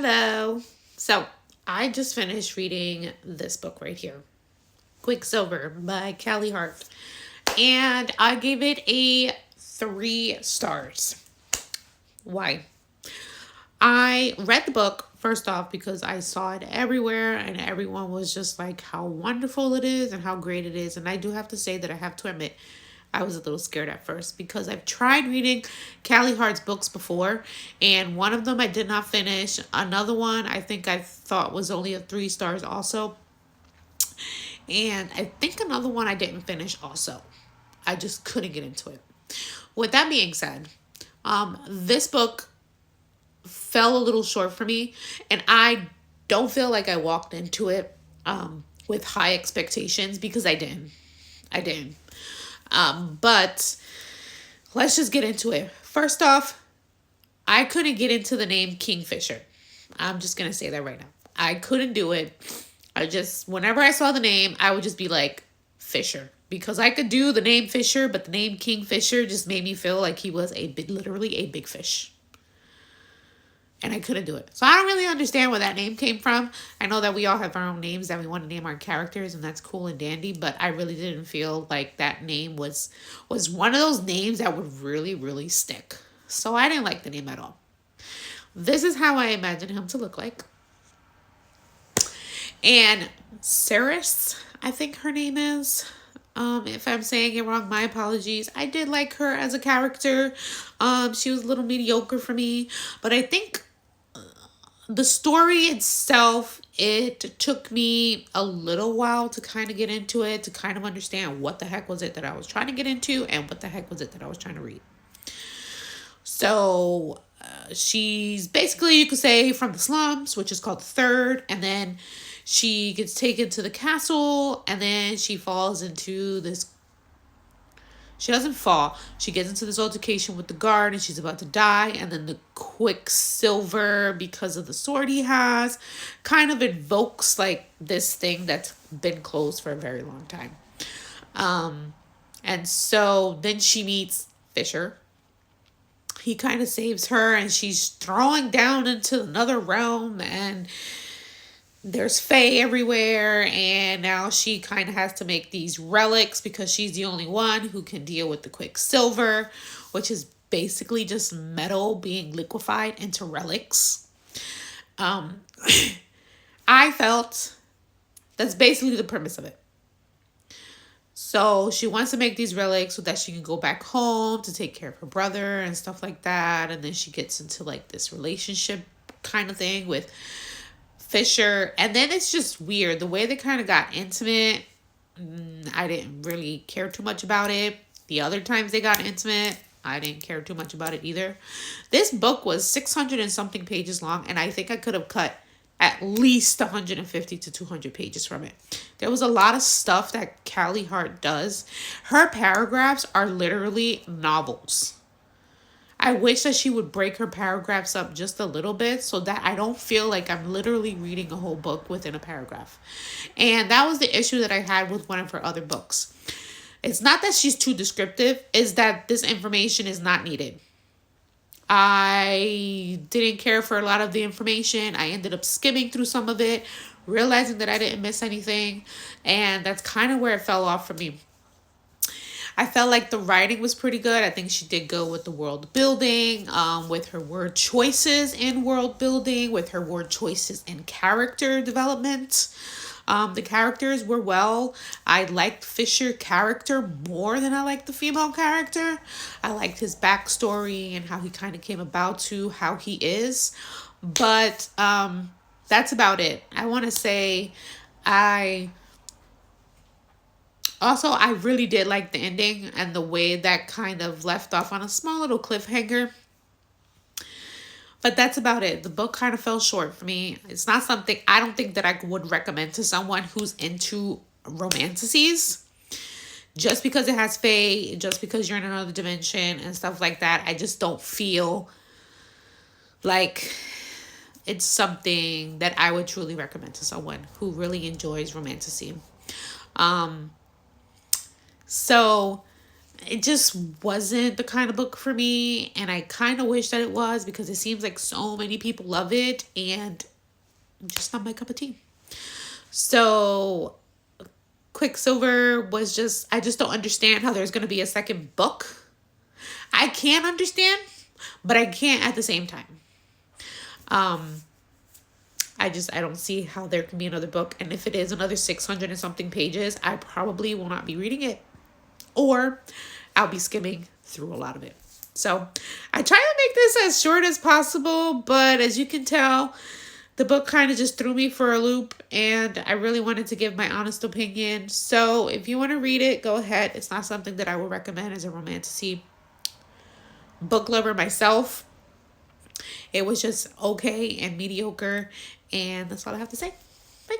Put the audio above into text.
Hello. So, I just finished reading this book right here, Quicksilver by Callie Hart. And I gave it a 3 stars. Why? I read the book first off because I saw it everywhere and everyone was just like how wonderful it is and how great it is. And I do have to say that I have to admit, I was a little scared at first because I've tried reading Callie Hart's books before, and one of them I did not finish. Another one I think I thought was only a 3 stars also. And I think another one I didn't finish also. I just couldn't get into it. With that being said, this book fell a little short for me, and I don't feel like I walked into it with high expectations because I didn't. I didn't. But let's just get into it. First off, I couldn't get into the name Kingfisher. I'm just going to say that right now. I couldn't do it. Whenever I saw the name, I would just be like, Fisher. Because I could do the name Fisher, but the name Kingfisher just made me feel like he was literally a big fish. And I couldn't do it. So I don't really understand where that name came from. I know that we all have our own names that we want to name our characters, and that's cool and dandy, but I really didn't feel like that name was one of those names that would really, really stick. So I didn't like the name at all. This is how I imagine him to look like. And Saris, I think her name is. If I'm saying it wrong, my apologies. I did like her as a character. She was a little mediocre for me, but I think the story itself, it took me a little while to kind of get into it, to kind of understand what the heck was it that I was trying to get into and what the heck was it that I was trying to read. So she's basically, you could say, from the slums, which is called the Third, and then she gets taken to the castle, and then she falls into this. She doesn't fall. She gets into this altercation with the guard and she's about to die. And then the Quicksilver, because of the sword he has, kind of invokes like this thing that's been closed for a very long time. And so then she meets Fisher. He kind of saves her and she's throwing down into another realm, and there's Fae everywhere, and now she kind of has to make these relics because she's the only one who can deal with the Quicksilver, which is basically just metal being liquefied into relics. I felt that's basically the premise of it. So she wants to make these relics so that she can go back home to take care of her brother and stuff like that. And then she gets into like this relationship kind of thing with Fisher, and then it's just weird the way they kind of got intimate. I didn't really care too much about it. The other times they got intimate, I didn't care too much about it either. This book was 600 and something pages long, and I think I could have cut at least 150 to 200 pages from it. There was a lot of stuff that Callie Hart does. Her paragraphs are literally novels. I wish that she would break her paragraphs up just a little bit so that I don't feel like I'm literally reading a whole book within a paragraph. And that was the issue that I had with one of her other books. It's not that she's too descriptive, it's that this information is not needed. I didn't care for a lot of the information. I ended up skimming through some of it, realizing that I didn't miss anything. And that's kind of where it fell off for me. I felt like the writing was pretty good. I think she did go with the world building, with her word choices in world building, with her word choices in character development. The characters were well. I liked Fisher character more than I liked the female character. I liked his backstory and how he kind of came about to how he is. But that's about it. I want to say I really did like the ending and the way that kind of left off on a small little cliffhanger. But that's about it. The book kind of fell short for me. It's not something I don't think that I would recommend to someone who's into romanticities. Just because it has fae, just because you're in another dimension and stuff like that, I just don't feel like it's something that I would truly recommend to someone who really enjoys romanticy. So it just wasn't the kind of book for me, and I kind of wish that it was, because it seems like so many people love it, and just not my cup of tea. So Quicksilver was just, I just don't understand how there's going to be a second book. I can understand, but I can't at the same time. I don't see how there can be another book, and if it is another 600 and something pages, I probably will not be reading it, or I'll be skimming through a lot of it. So I try to make this as short as possible, but as you can tell, the book kind of just threw me for a loop, and I really wanted to give my honest opinion. So if you want to read it, go ahead. It's not something that I would recommend as a romantasy book lover myself. It was just okay and mediocre, and that's all I have to say. Bye.